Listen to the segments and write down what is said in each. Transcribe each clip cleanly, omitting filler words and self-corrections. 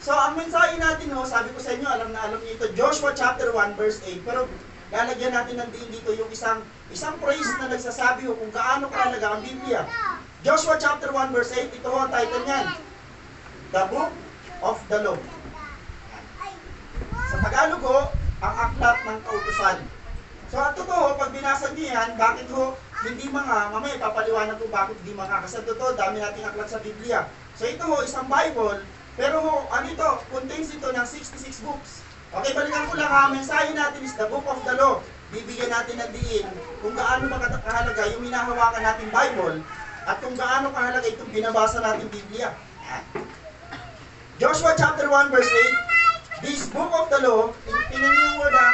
So, ang mensahe natin, no, sabi ko sa inyo, alam na alam niyo ito, Joshua chapter 1 verse 8. Pero lalagyan natin ng diin dito yung isang phrase na nagsasabi ho kung gaano kahalaga ang Biblia. Joshua chapter 1 verse 8, ito ho ang title niyan. The Book of the Law. Sa Tagalog ho, ang aklat ng kautusan. So at totoo, pag binasa niyo yan, bakit ho hindi mga, mamaya papaliwanag ko bakit hindi mga, kasi totoo, dami nating aklat sa Biblia. So ito ho, isang Bible, pero ho, ano ito, contains ito ng 66 books. Okay, balikan ko lang ha, mensahe natin is the Book of the Law. Bibigyan natin ng diin kung gaano kahalaga yung hinahawakan natin Bible at kung gaano kahalaga itong binabasa natin Biblia. Joshua chapter 1 verse 8, this book of the law, tingnan niyo yung word ha.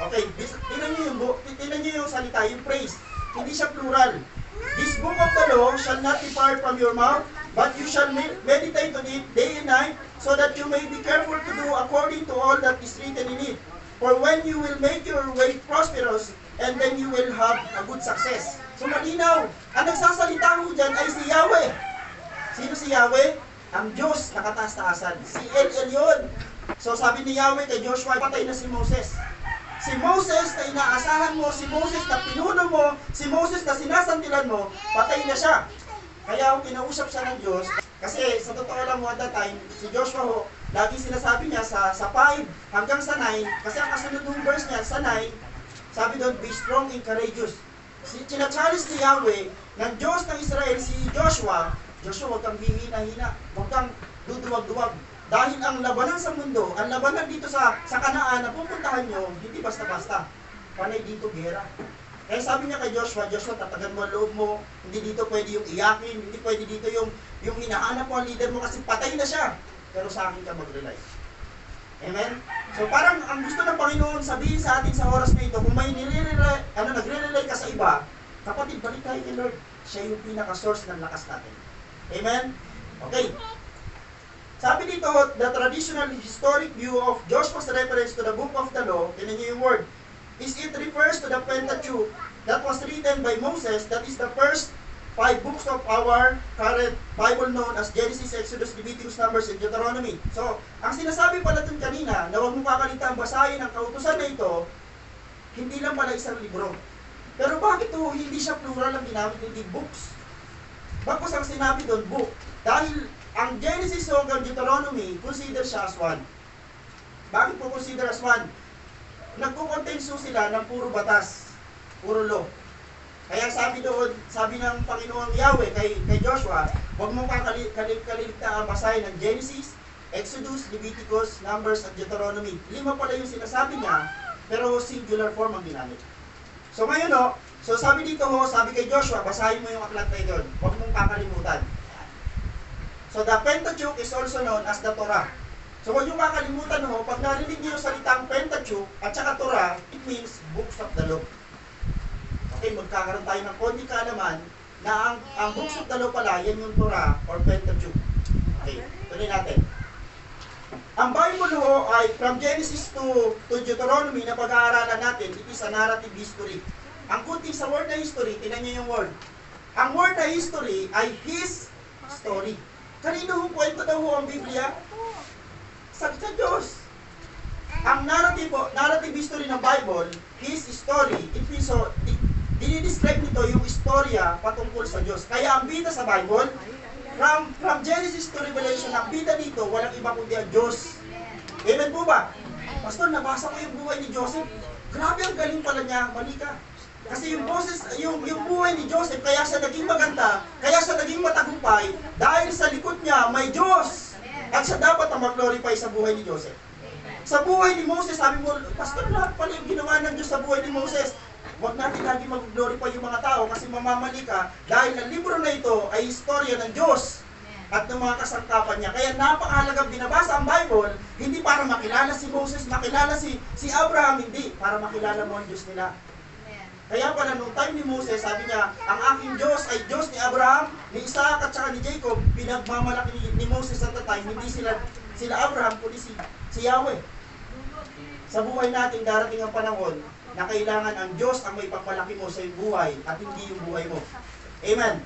Okay, tingnan niyo yung salita, yung phrase. Hindi siya plural. This book of the law shall not depart from your mouth, but you shall meditate on it day and night, so that you may be careful to do according to all that is written in it. For when you will make your way prosperous, and then you will have a good success. So malinaw, ang nagsasalita mo dyan ay si Yahweh. Sino si Yahweh? Ang Diyos na kataas-taasan. Si El Elyon. So sabi ni Yahweh kay Joshua, patay na si Moses. Si Moses na inaasahan mo, si Moses na pinuno mo, si Moses na sinasantilan mo, patay na siya. Kaya kinausap siya ng Diyos, kasi sa totoo lang mo at that time, si Joshua ho, lagi sinasabi niya sa 5 hanggang sa 9, kasi ang kasunod ng verse niya, sa 9, sabi doon, be strong and courageous. China-challenge ni Yahweh ng Diyos ng Israel, si Joshua, Joshua, huwag kang hihina-hina, huwag kang duduwag-duwag. Dahil ang labanan sa mundo, ang labanan dito sa Kanaan na pupuntahan nyo, hindi basta-basta. Panay dito gera. Kaya sabi niya kay Joshua, Joshua, tatagan mo ang loob mo, hindi dito pwede yung iyakin, hindi pwede dito yung hinahanap mo ang leader mo kasi patay na siya. Pero sa akin ka mag-rely. Amen? So parang ang gusto ng Panginoon sabihin sa atin sa oras na ito, kung may nagre-rely ka sa iba, kapatid, balik tayo kay Lord. Siya yung pinaka-source ng lakas natin. Amen? Okay. Sabi dito, the traditional historic view of Joshua's reference to the book of the law, tinan niyo yung word, is it refers to the Pentateuch that was written by Moses, that is the first 5 books of our current Bible known as Genesis, Exodus, Leviticus, Numbers, and Deuteronomy. So, ang sinasabi pala dun kanina, na huwag mong kakalitan basahin ang kautusan na ito, hindi lang pala isang libro. Pero bakit hindi siya plural ang ginamit, hindi books? Bakit ang sinabi doon, book? Dahil ang Genesis hanggang Deuteronomy, consider siya as one. Bakit po consider as one? Nagkukontain sila ng puro batas, puro law. Kaya sabi doon, sabi ng Panginoon Yahweh kay Joshua, huwag mong kaliligtaan basahin ng Genesis, Exodus, Leviticus, Numbers, at Deuteronomy. 5 pala yung sinasabi niya, pero singular form ang ginamit. So ngayon so sabi dito sabi kay Joshua, basahin mo yung aklat na ito, huwag mong kakalimutan. So the Pentateuch is also known as the Torah. So huwag yung kakalimutan pag narinig niyo yung salitang Pentateuch at saka Torah, it means books of the law. Okay, magkakaroon tayo ng konti kaalaman na ang books of the law pala, yan yung Torah or Pentateuch. Okay, tuloy natin. Ang Bible ay from Genesis to Deuteronomy na pag-aaralan natin, it is a narrative history. Ang kunting sa word na history, tinan niyo yung word. Ang word na history ay His story. Kanino hong kwento daw ang Biblia? Sa Diyos. Ang narrative history ng Bible, His story, it means dinidescribe nito yung istorya patungkol sa Diyos. Kaya ang bida sa Bible, from Genesis to Revelation, ang bida dito, walang iba kundi ang Diyos. Amen po ba? Pastor, nabasa ko yung buhay ni Joseph. Grabe ang galing pala niya, mali ka. Kasi yung buhay ni Joseph, kaya siya naging maganda, kaya siya naging matagumpay, dahil sa likod niya may Diyos. At siya dapat ang mag-glorify sa buhay ni Joseph. Sa buhay ni Moses, sabi mo, Pastor, lahat pala yung ginawa ng Diyos sa buhay ni Moses. Huwag natin lagi mag-glorify yung mga tao kasi mamamali ka dahil ang libro na ito ay istorya ng Diyos at ng mga kasangkapan niya. Kaya napakahalagang binabasa ang Bible, hindi para makilala si Moses, makilala si Abraham, hindi. Para makilala mo ang Diyos nila. Kaya pala nung time ni Moses, sabi niya, ang aking Diyos ay Diyos ni Abraham, ni Isaac at saka ni Jacob. Pinagmamalaki ni Moses at the time, hindi sila Abraham, kundi si Yahweh. Sa buhay natin, darating ang panahon na kailangan ang Diyos ang may pagmalaki mo sa iyong buhay at hindi yung buhay mo. Amen.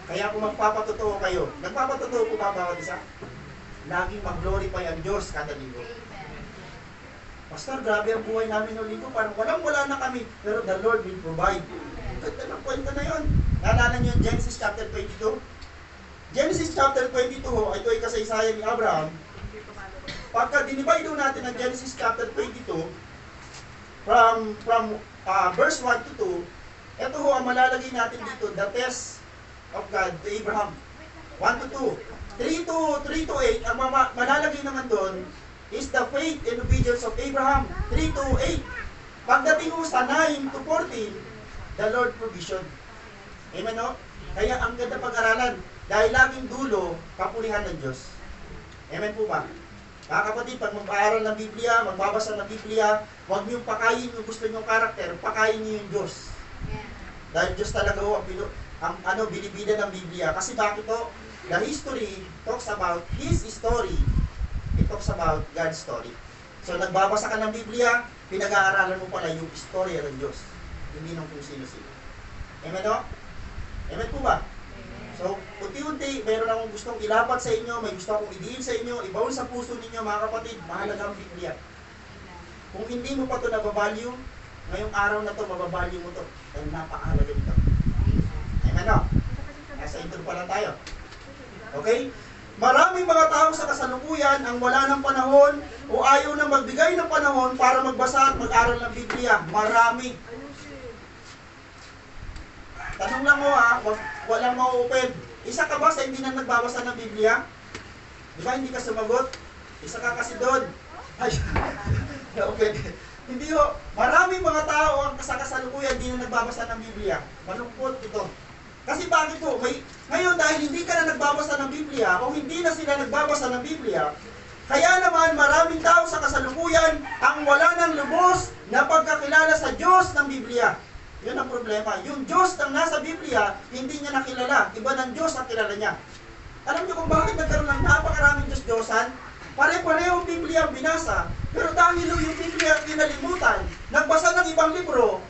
Kaya kung magpapatotoo kayo, nagpapatotoo po ba bawat isa? laging mag-glorify ang Diyos kada linggo. Pastor, grabe ang buhay namin ng linggo, parang walang-wala na kami, pero the Lord will provide. Ganda ng kwento na yun. Naalala niyo yung Genesis chapter 22? Genesis chapter 22, ito ay kasaysayan ni Abraham. Pagka dinivide natin ang Genesis chapter 22, from verse 1 to 2, ito ho ang malalagay natin dito, the test of God to Abraham. 1 to 2. 3 to 8, ang malalagay naman doon, is the faith and obedience of Abraham. 3 to 8. Pagdating mo sa 9 to 14, the Lord provision. Amen, no? Kaya ang ganda pag-aralan, dahil laging dulo, kapulihan ng Diyos. Amen po ba? Mga kapatid, pag mag-aaral ng Biblia, magbabasa ng Biblia, huwag niyong pakayin yung gusto niyong karakter, pakayin niyo yung Diyos. Dahil Diyos talaga ho ang binibida ng Biblia. Kasi bakit to? The history talks about His story. It talks about God's story. So, nagbabasa ka ng Biblia, pinag-aaralan mo pala yung istorya ng Diyos. Hindi nung kung sino-sino. Amen, no? Amen po ba? So, unti-unti, mayroon akong gustong ilapat sa inyo, may gusto akong idiin sa inyo, ibaon sa puso ninyo, mga kapatid, mahalaga ang Biblia. Kung hindi mo pa ito nababalyo, ngayong araw na ito, mababalyo mo ito. Dahil napakahalaga ito. Amen, no? Nasa intro pa lang tayo. Okay? Maraming mga tao sa kasalukuyan ang wala ng panahon o ayaw na magbigay ng panahon para magbasa at mag-aral ng Biblia. Marami. Tanong lang mo walang ma-open. Isa ka ba sa hindi na nagbabasa ng Biblia? Di ba hindi ka sumagot? Isa ka kasi doon. Ay, okay. Hindi ho. Maraming mga tao ang sa kasalukuyan hindi na nagbabasa ng Biblia. Malungkot ito. Kasi bakit po? Ngayon dahil hindi ka na nagbabasa ng Biblia o hindi na sila nagbabasa ng Biblia, kaya naman maraming tao sa kasalukuyan ang wala ng lubos na pagkakilala sa Diyos ng Biblia. Yun ang problema. Yung Diyos na nasa Biblia, hindi niya nakilala. Iba ng Diyos ang kilala niya. Alam niyo kung bakit nagkaroon ng napakaraming Diyos-Diyosan? Pare-parehong Biblia ang binasa, pero dahil yung Biblia ang kinalimutan, nagbasa ng ibang libro,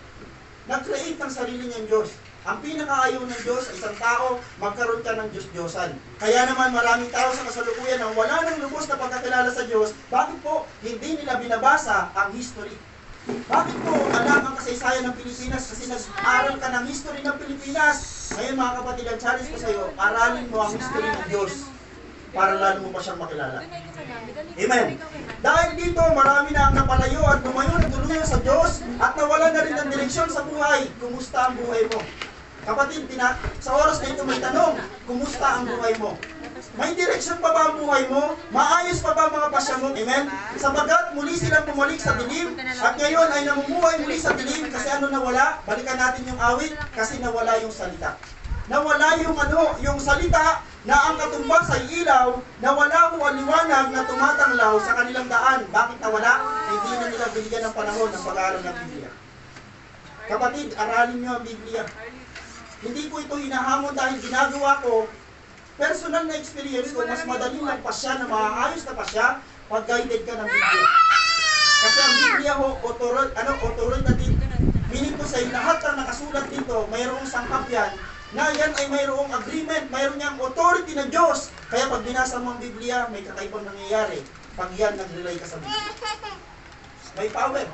nag-create ng sarili niyang Diyos. Ang pinakaayaw ng Diyos sa isang tao, magkaroon ka ng Diyos-Diyosan. Kaya naman maraming tao sa kasalukuyan ang wala ng lubos na pagkakilala sa Diyos. Bakit po? Hindi nila binabasa ang history. Bakit po alam ang kasaysayan ng Pilipinas? Kasi nag-aral ka ng history ng Pilipinas. Ngayon mga kapatid, ang challenge ko sa iyo, aralin mo ang history ng Diyos para lalo mo pa siyang makilala. Amen. Dahil dito, marami na ang napalayo at lumayo na tuluyan sa Diyos at nawala na rin ng direksyon sa buhay. Kumusta ang buhay mo? Kapatid, sa oras na ito may tanong, kumusta ang buhay mo? May direksyon pa ba ang buhay mo? Maayos pa ba ang mga pasya mo? Amen? Sabagat muli silang bumalik sa dilim at ngayon ay namumuhay muli sa dilim kasi ano nawala? Balikan natin yung awit kasi nawala yung salita. Nawala yung salita na ang katumbas ay ilaw, nawala ho ang liwanag na tumatanglaw sa kanilang daan. Bakit nawala? Hindi na nila binigyan ng panahon ng pag-aaral ng Biblia. Kapatid, aralin niyo ang Biblia. Hindi ko ito hinahamon dahil ginagawa ko personal na experience ko, mas madaling lang pasya na maayos na pasya pag guided ka ng Biblia. Kasi ang Biblia ho, authoritative. Meaning ko sa lahat ng nakasulat dito, mayroong sangkap yan, na yan ay mayroong agreement, mayroong niyang authority ng Diyos. Kaya pag binasa mo ang Biblia, may kakaibang nangyayari pag yan nag-rely ka sa Biblia. May power.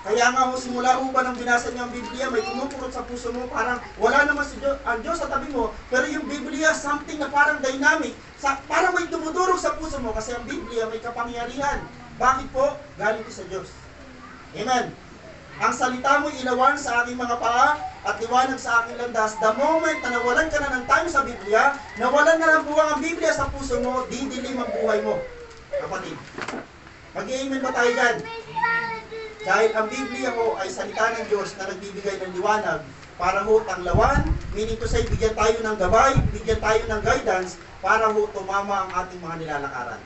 Kaya nga ho, simula ho ba nang binasa niyo ang Biblia, may pumukurot sa puso mo, parang wala naman si Diyos, ang Diyos sa tabi mo, pero yung Biblia, something na parang dynamic, parang may dumudurog sa puso mo, kasi ang Biblia may kapangyarihan. Bakit po? Galing ko sa Diyos. Amen. Ang salita mo ilawan sa aking mga paa at liwanag sa aking landas. The moment na nawalan ka na ng time sa Biblia, nawalan na ng buwang ang Biblia sa puso mo, didilim ang buhay mo. Kapatid, mag-i-amen ba tayo dyan? Dahil ang Biblia ho ay salita ng Diyos na nagbibigay ng liwanag para ho tanglawan, meaning to say, bigyan tayo ng gabay, bigyan tayo ng guidance para ho tumama ang ating mga nilalakaran.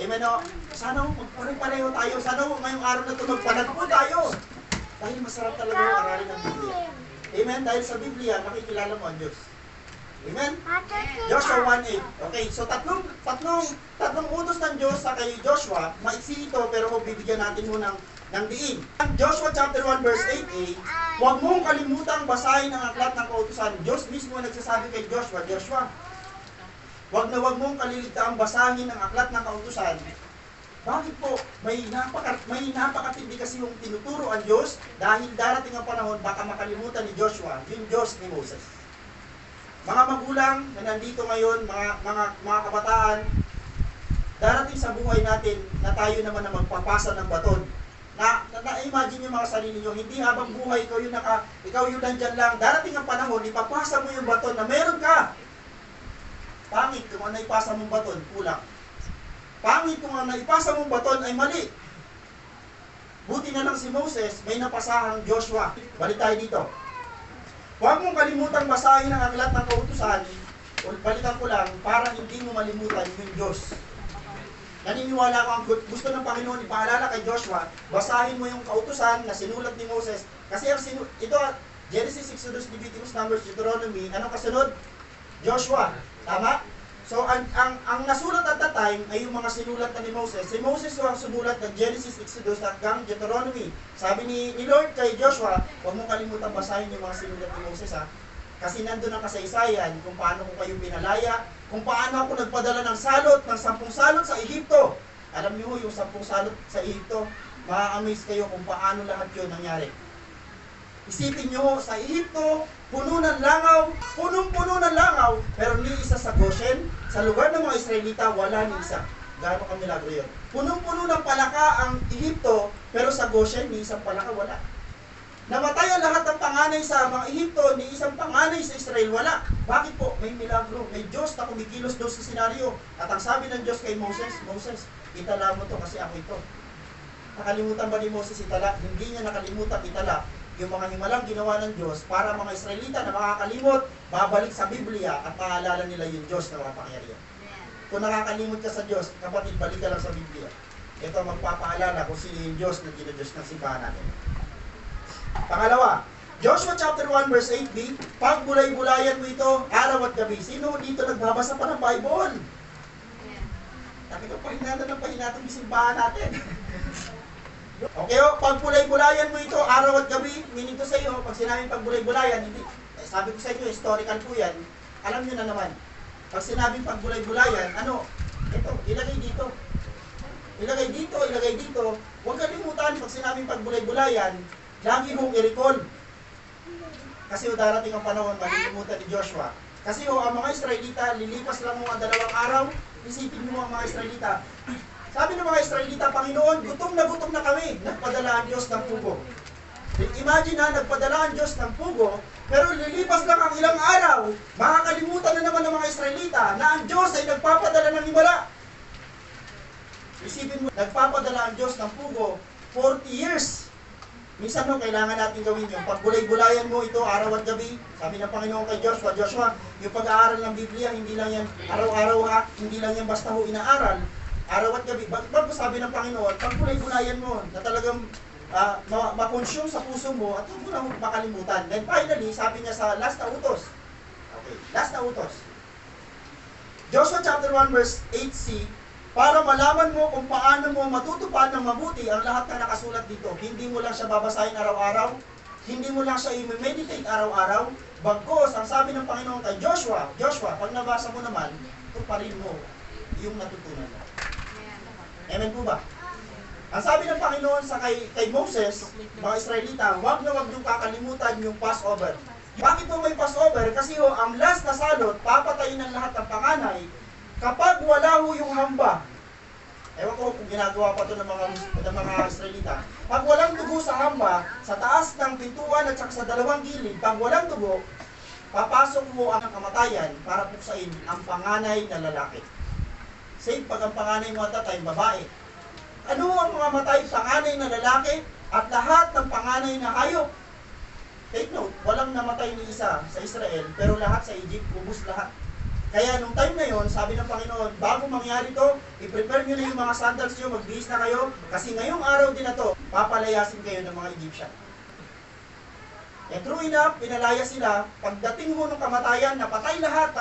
Amen o? Sana ho, magpare-pareho tayo. Sana ho, ngayong araw na ito, magpanagpo tayo. Dahil masarap talaga ho aralin ng Biblia. Amen? Dahil sa Biblia, makikilala mo ang Diyos. Amen? Joshua 1:8. Okay, so tatlong utos ng Diyos sa kay Joshua, maiksi ito, pero ho, bibigyan natin mo ng diin. Joshua chapter 1 verse 8a, huwag mong kalimutang basahin ang aklat ng kautusan. Diyos mismo nagsasabi kay Joshua, wag na wag mong kaliligtaang basahin ang aklat ng kautusan. Bakit po? May napakatindi kasi yung tinuturo ang Diyos dahil darating ang panahon baka makalimutan ni Joshua yung Diyos ni Moses. Mga magulang na nandito ngayon, mga kabataan, darating sa buhay natin na tayo naman na magpapasa ng baton. Na-imagine yung mga sarili nyo, hindi habang buhay ikaw yung nandyan lang, darating ang panahon, ipapasa mo yung baton na meron ka. Pangit kung ano ipasa mong baton, kulang. Pangit kung ang naipasa mong baton ay mali. Buti na lang si Moses, may napasahang Joshua. Balik tayo dito. Huwag mong kalimutang basahin ang aklat ng kautusan, o balikan ko lang, para hindi mo malimutan yung Diyos. Naniniwala ko ang gusto ng Panginoon ipaalala kay Joshua, basahin mo yung kautusan na sinulat ni Moses. Kasi ito, Genesis, Exodus, Leviticus, Numbers, Deuteronomy, anong kasunod? Joshua. Tama? So, ang nasulat at that time ay yung mga sinulat na ni Moses. Si Moses yung ang sumulat ng Genesis, Exodus, hanggang Deuteronomy. Sabi ni Lord kay Joshua, huwag mong kalimutan basahin yung mga sinulat ni Moses, ha? Kasi nandun ang kasaysayan kung paano ko kayo pinalaya, kung paano ako nagpadala ng salot, ng 10 salot sa Ehipto. Alam niyo yung 10 salot sa Ehipto, ma-amaze kayo kung paano lahat yun nangyari. Isipin nyo, sa Ehipto, puno ng langaw, punong-puno ng langaw, pero ni isa sa Goshen, sa lugar ng mga Israelita, wala ni isa. Gaano kang milagro yun? Punong-puno ng palaka ang Ehipto, pero sa Goshen, ni isang palaka wala. Namatay ang lahat ng panganay sa mga Ehipto, ni isang panganay sa Israel, wala. Bakit po? May milagro, may Diyos na kumikilos doon sa senaryo. At ang sabi ng Diyos kay Moses, Moses, itala mo to kasi ako ito. Nakalimutan ba ni Moses itala? Hindi niya nakalimutan itala yung mga himalang ginawa ng Diyos para mga Israelita na makakalimot, babalik sa Biblia at maalala nila yung Diyos na makapangyarihan. Kung nakakalimot ka sa Diyos, kapatid, balik ka lang sa Biblia. Ito magpapaalala kung sino yung Diyos na ginadiyos ng simbahan natin. Pangalawa, Joshua chapter 1 verse 8b, pagbulay-bulayan mo ito araw at gabi. Sino dito nagbabasa pa ng Bible? Sabi ko, pahinatan ng pahinatan yung simbahan natin. Okay, pagbulay-bulayan mo ito araw at gabi, meaning to sa iyo, pag sinabing pagbulay-bulayan, hindi, sabi ko sa inyo, historical po yan, alam nyo na naman. Pag sinabing pagbulay-bulayan, ano, ito, ilagay dito. Ilagay dito, ilagay dito. Huwag kalimutan, pag sinabing pagbulay-bulayan, lagi mong i-recall. Kasi darating ang panahon, malilimutan ni Joshua. Kasi ang mga Israelita, lilipas lang mo ang 2 araw, isipin mo ang mga Israelita. Sabi ng mga Israelita, Panginoon, gutom na kami. Nagpadala ang Diyos ng pugo. Imagine na, nagpadala ang Diyos ng pugo, pero lilipas lang ang ilang araw, makakalimutan na naman ng mga Israelita na ang Diyos ay nagpapadala ng himala. Isipin mo, nagpapadala ang Diyos ng pugo 40 years. Minsan kailangan natin gawin yung pagbulay-bulayan mo ito araw at gabi. Sabi ng Panginoon kay Joshua, Joshua, yung pag-aaral ng Biblia, hindi lang yan araw-araw ha, hindi lang yan basta inaaral. Araw at gabi. Bakit ba sabi ng Panginoon, pagbulay-bulayan mo na talagang makonsume sa puso mo at huwag mo na makalimutan. Then finally, sabi niya sa last na utos. Okay, last na utos. Joshua chapter 1 verse 8c, para malaman mo kung paano mo matutupad ng mabuti ang lahat na nakasulat dito. Hindi mo lang siya babasahin araw-araw, hindi mo lang siya i-meditate araw-araw, bagkos, ang sabi ng Panginoon kay Joshua, pag nabasa mo naman, tuparin mo yung natutunan mo. Amen po ba? Ang sabi ng Panginoon sa kay Moses, mga Israelita, huwag na huwag niyong kakalimutan yung Passover. Bakit po may Passover? Kasi ang last na salot, papatayin ng lahat ng panganay kapag wala yung hamba. Ewan ko kung ginagawa pa ito ng mga Israelita. Pag walang dugo sa hamba, sa taas ng pintuan at sa dalawang gilid, pag walang dugo, papasok mo ang kamatayan para puksain ang panganay na lalaki. Save pag ang panganay mo at that time, babae. Ano ang mga matay? Panganay na lalaki at lahat ng panganay na hayop. Take note, walang namatay ni isa sa Israel, pero lahat sa Egypt, ubus lahat. Kaya nung time na yon, sabi ng Panginoon, bago mangyari to, i-prepare nyo na yung mga sandals nyo, magbihis na kayo, kasi ngayong araw din na to, papalayasin kayo ng mga Egyptian. And true enough, pinalaya sila, pagdating mo ng kamatayan, napatay lahat,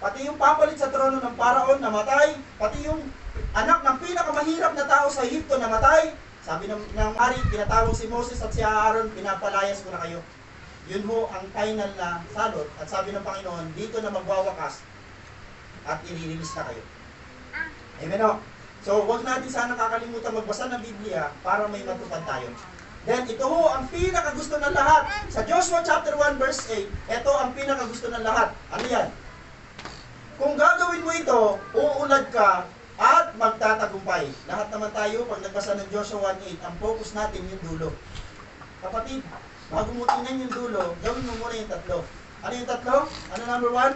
pati yung papalit sa trono ng Paraon, namatay, pati yung anak ng pinakamahirap na tao sa Ehipto, namatay. Sabi ng hari, pinatawag si Moses at si Aaron, pinapalayas ko na kayo. Yun ho ang final na salot. At sabi ng Panginoon, dito na magwawakas at i-release na kayo. Amen o. So, huwag natin sana kakalimutan magbasa ng Biblia para may matupad tayo. Then, ito ho ang pinakagusto ng lahat. Sa Joshua chapter 1 verse 8, ito ang pinakagusto ng lahat. Ano yan? Kung gagawin mo ito, uunlad ka at magtatagumpay. Lahat naman tayo, pag nagbasa ng Joshua 1:8, ang focus natin yung dulo. Kapatid, bago mo tingnan yung dulo, gawin mo muna yung tatlo. Ano yung tatlo? Ano number 1?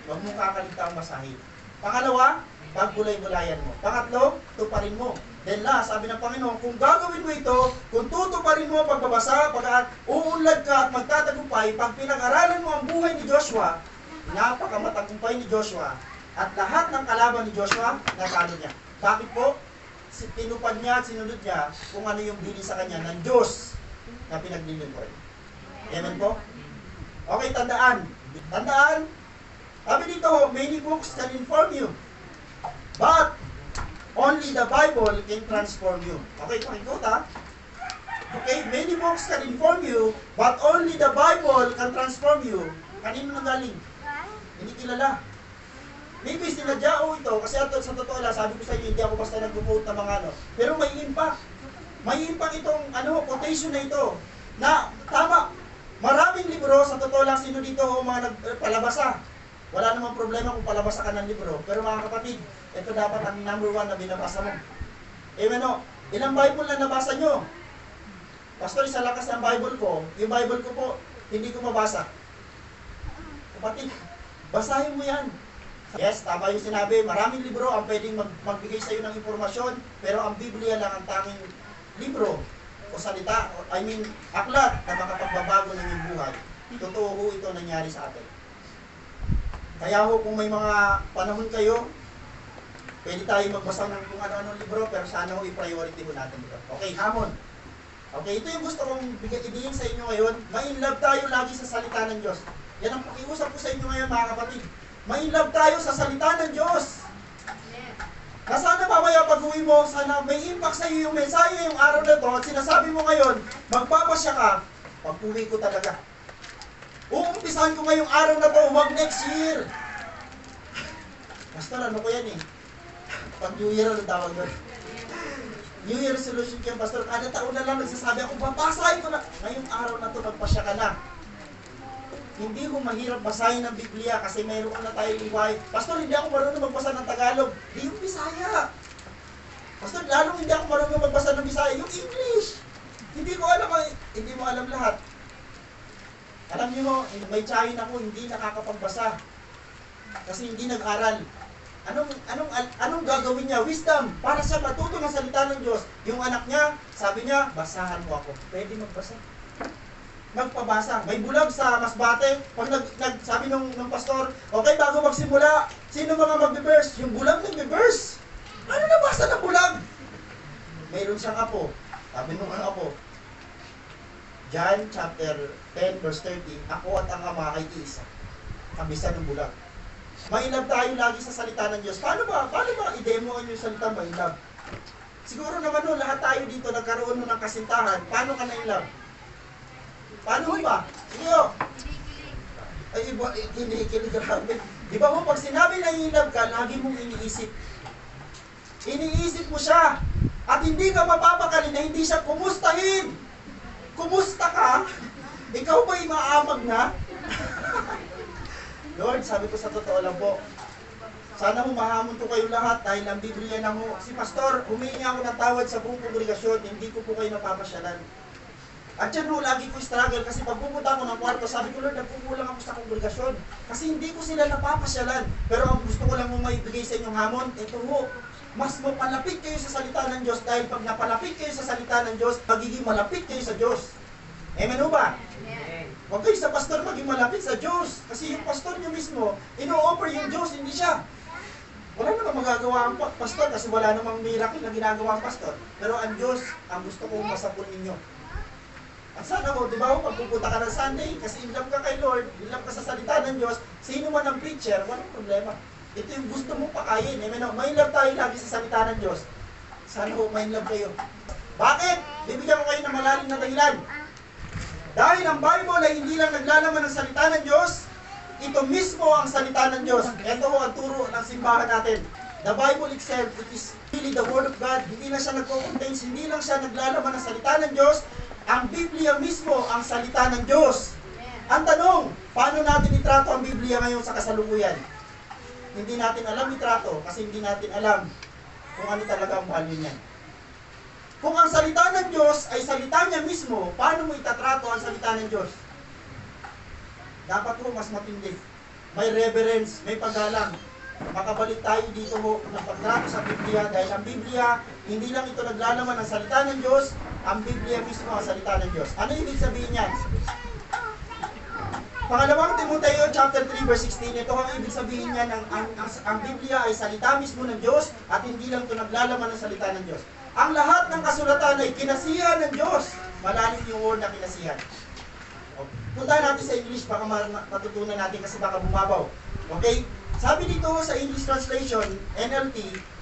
Huwag mong kakaligtaang masahin. Pangalawa, pagbulay-bulayan mo. Pangatlo, tuparin mo. Then last, sabi ng Panginoon, kung gagawin mo ito, kung tutuparin mo pagbabasa, pag uunlad ka at magtatagumpay, pag pinag-aralan mo ang buhay ni Joshua, napakamatagumpay ni Joshua, at lahat ng kalaban ni Joshua, natalo niya. Bakit po? Tinupad niya at sinunod niya kung ano yung bili sa kanya ng Diyos na pinaglilingkuran. Amen po? Okay, tandaan. Tandaan, sabi dito, many books can inform you. But, only the Bible can transform you. Okay, pakikot ha. Okay, many books can inform you, but only the Bible can transform you. Kanino nanggaling? Hindi kilala. Maybe sinadya ito, kasi sa totoo lang, sabi ko sa inyo, hindi ako basta nag-quote ng mga ano. Pero may impact. May impact itong quotation na ito. Na, tama, maraming libro, sa totoo lang, sino dito mga nagpalabasa. Wala namang problema kung palabasa ka ng libro. Pero mga kapatid, ito dapat ang number 1 na binabasa mo. Amen o. Ilang Bible na nabasa nyo? Pastor, sa lakas ng Bible ko, yung Bible ko po, hindi ko mabasa. Kapatid, basahin mo yan. Yes, tama yung sinabi. Maraming libro ang pwedeng magbigay sa iyo ng impormasyon, pero ang Biblia lang ang tanging libro o salita, aklat na makapagbabago ng iyong buhay. Totoo ho ito nangyari sa atin. Kaya ho, kung may mga panahon kayo, pwede tayo magbasa ng kung ano-ano libro, pero sana ho i-priority ho natin ito. Okay, hamon. Okay, ito yung gusto kong ibigay sa inyo ngayon. Ma-inlove tayo lagi sa salita ng Diyos. Yan ang pakiusap ko sa inyo ngayon, mga kapatid. Ma-inlove tayo sa salita ng Diyos. Na sana mamaya pag-uwi mo, sana may impact sa iyo yung mensahe yung araw na to, at sinasabi mo ngayon, magpapasya ka, pag-uwi ko talaga. Uumpisahan ko ngayong araw na to, huwag next year. Pastor, ano ko yan eh? Pag New Year, ano tawag doon? New Year resolution yan, Pastor. Kada taon na lang nagsasabi ako, babasahin ko na. Ngayong araw na to, magpasya ka na. Hindi ko mahirap basahin ng Biblia kasi mayroon na tayo liway. Pastor, hindi ako marunong magbasa ng Tagalog. Di yung Bisaya. Pastor, lalong hindi ako marunong magbasa ng Bisaya. Yung English. Hindi ko alam, hindi mo alam lahat. Alam niyo mo, may tsahin ako, hindi nakakapagbasa. Kasi hindi nag-aral. Anong gagawin niya? Wisdom. Para siya matuto ng salita ng Diyos. Yung anak niya, sabi niya, basahan mo ako. Pwede magbasa. Magpabasa. May bulag sa Masbate. Pag sabi nung pastor, okay, bago magsimula, sino mga magbe-verse? Yung bulag nagbe-verse. Ano nabasa ng bulag? Mayroon siyang apo. Sabi nung apo, John chapter 10 verse 30, ako at ang ama ay isa. Kabisa ng bulag. Mainlove tayo lagi sa salita ng Diyos. Paano ba i-demo yung salita mainlove? Siguro naman lahat tayo dito nagkaroon mo ng kasintahan. Paano ka na-inlove? Paano ba? Sige o. Ay, kinikilig grabe. Di ba mo, pag sinabi na i-love ka, lagi mong iniisip. Iniisip mo siya. At hindi ka mapapakali na hindi siya kumustahin. Kumusta ka? Ikaw ba'y maamag na? Lord, sabi ko sa totoo lang po, sana humahamon ko kayo lahat dahil ang Biblia na ho. Si Pastor, humingi ako ng tawad sa buong kongregasyon, hindi ko po kayo napapasyalan. At yan ho, lagi ko struggle kasi pag pupunta ako ng kwarto, sabi ko, Lord, nagkukulang ako sa kongregasyon. Kasi hindi ko sila napapasyalan. Pero ang gusto ko lang mo maibigay sa inyong hamon, ito ho, mas mapalapit kayo sa salita ng Diyos dahil pag napalapit kayo sa salita ng Diyos, magiging malapit kayo sa Diyos. Amen ho ba? Amen. Huwag kayo sa pastor maging malapit sa Diyos. Kasi yung pastor nyo mismo, ino-offer yung Diyos, hindi siya. Wala namang magagawa ang pastor kasi wala namang miracle na ginagawa ang pastor. Pero ang Diyos, ang gusto kong masapon ninyo. At sana mo, di ba ho, pag pupunta ka ng Sunday, kasi in love ka kay Lord, in love ka sa salita ng Diyos, sino man ang preacher, walang problema. Ito yung gusto mong pakain. Amen. May love tayo lagi sa salita ng Diyos. Sana ho, may love kayo. Bakit? Bibigyan ko kayo ng malalim na dahilan. Dahil ang Bible ay hindi lang naglalaman ng salita ng Diyos, ito mismo ang salita ng Diyos. Ito ho ang turo ng simbahan natin. The Bible itself, it is really the Word of God. Hindi lang siya nagko-contains, hindi lang siya naglalaman ng salita ng Diyos. Ang Biblia mismo ang salita ng Diyos. Ang tanong, paano natin itrato ang Biblia ngayon sa kasalukuyan? Hindi natin alam itrato kasi hindi natin alam kung ano talaga ang value niyan. Kung ang salita ng Diyos ay salita niya mismo, paano mo itatrato ang salita ng Diyos? Dapat ho mas matindi. May reverence, may paggalang. Makabalik tayo dito ho ng pagtrato sa Biblia dahil ang Biblia, hindi lang ito naglalaman ng salita ng Diyos, ang Biblia mismo ang salita ng Diyos. Ano ibig sabihin niyan? Pangalawang Timoteo chapter 3 verse 16, ito ang ibig sabihin niyan, ang Biblia ay salita mismo ng Diyos at hindi lang ito naglalaman ng salita ng Diyos. Ang lahat ng kasulatan ay kinasihan ng Diyos. Malalim yung word na kinasihan. Punta natin sa English, baka matutunan natin kasi baka bumabaw. Okay? Sabi dito sa English translation, NLT,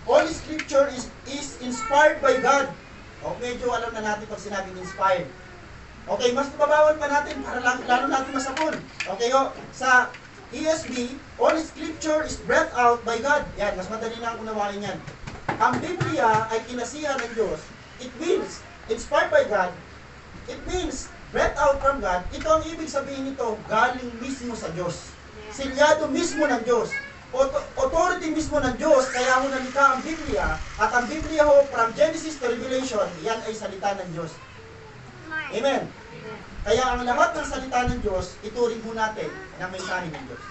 all scripture is inspired by God. O, medyo alam na natin pag sinabing inspired. Okay, mas babawan pa natin para lalo natin masapon. Okay, o, sa ESV, all scripture is breathed out by God. Yan, mas madali na ang unawain yan. Ang Biblia ay kinasihan ng Diyos. It means, inspired by God, it means, breathed out from God. Ito ang ibig sabihin nito, galing mismo sa Diyos. Silyado mismo ng Diyos. Authority mismo ng Diyos, kaya ho nalikha ang Biblia. At ang Biblia ho, from Genesis to Revelation, yan ay salita ng Diyos. Amen. Kaya ang lahat ng salita ng Diyos, ituring mo natin na mensahe ng Diyos.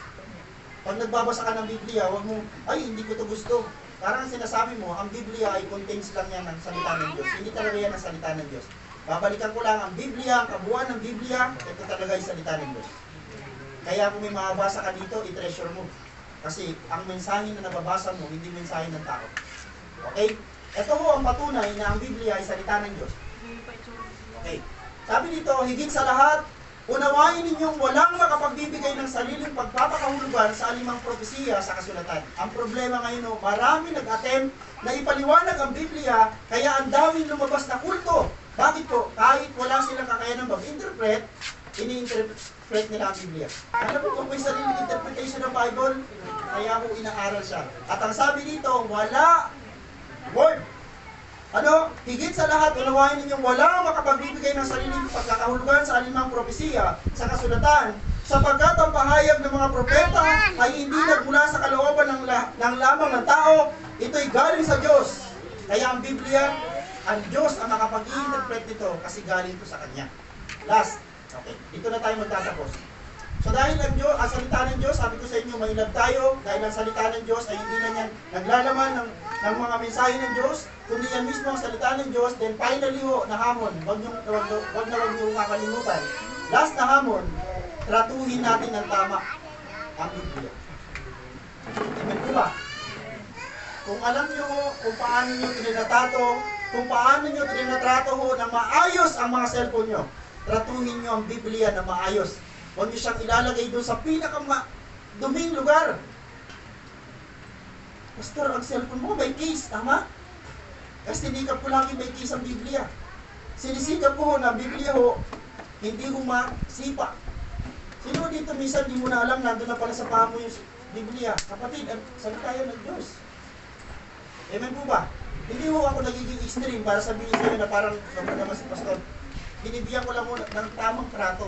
Pag nagbabasa ka ng Biblia, huwag mo, ay, hindi ko ito gusto. Parang sinasabi mo, ang Biblia ay contains lang yan ng salita ng Diyos. Hindi talaga yan ang salita ng Diyos. Babalikan ko lang ang Biblia, ang kabuuan ng Biblia, ito talaga ay salita ng Diyos. Kaya kung may mababasa ka dito, i-treasure mo. Kasi ang mensahe na nababasa mo, hindi mensahe ng tao. Okay? Ito ho ang patunay na ang Biblia ay salita ng Diyos. Okay. Sabi dito, higit sa lahat, unawain ninyong walang makapagbibigay ng sariling pagpapakahulugan sa alimang propesiya sa kasulatan. Ang problema ngayon, marami nag-attempt na ipaliwanag ang Biblia, kaya ang daming lumabas na kulto. Bakit po? Kahit wala silang kakayanan mag-interpret, ini-interpret nila ang Biblia. Alam mo kung may sariling interpretation ng Bible, kaya ho inaaral siya. At ang sabi dito, wala word. Ano? Higit sa lahat, unawain ninyong walang makapagbibigay ng sariling pagkakahulugan sa alinmang propesiya sa kasulatan, sapagkat ang pahayag ng mga propeta ay hindi nagmula sa kalooban ng lamang ng tao, ito'y galing sa Diyos. Kaya ang Biblia, ang Diyos ang makapag-i-interpret nito kasi galing ito sa Kanya. Last, okay, dito na tayo magtatapos. So dahil ang salita ng Diyos, sabi ko sa inyo, mailab tayo, dahil ang salita ng Diyos ay hindi na yan naglalaman ng mga mensahe ng Diyos, kundi yan mismo ang salita ng Diyos. Then finally ho, na hamon, wag niyo kakalimutan. Last na hamon, tratuhin natin ng tama ang Biblia. Amen po ba? Kung alam niyo ho, kung paano niyo tinatato, kung paano niyo tinatrato ho na maayos ang mga cellphone niyo, tratuhin niyo ang Biblia na maayos. Huwag niyo siyang ilalagay doon sa pinaka-duming lugar. Pastor, ang cellphone mo may case, tama? Kasi tinikap ko lagi may case ang Biblia. Sinisikap ko ho na Biblia ho, hindi ho masipa. Sino dito minsan di mo na alam, nandun na pala sa paa mo yung Biblia. Kapatid, salita yan ng Diyos. Amen po ba? Hindi ho ako nagiging extreme para sabihin sa inyo na parang naman naman si Pastor. Binibigyan ko lang muna ng tamang trato.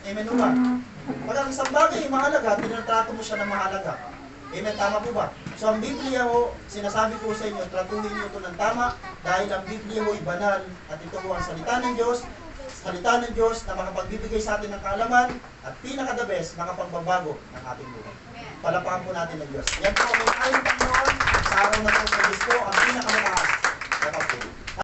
Amen po ba? Pag ang isang bagay mahalaga, tinatrato mo siya na mahalaga. Amen, tama po ba? So ang Biblia ho, sinasabi ko sa inyo, tratuhin niyo ito ng tama dahil ang Biblia ho ay banal at ito ho ang salita ng Diyos na makapagbibigay sa atin ng kaalaman at pinaka-the best, makapagbabago ng ating buhay. Palapakan po natin ng Diyos. Yan po ang may ayon Panginoon sa araw na ito sa Diyos po ang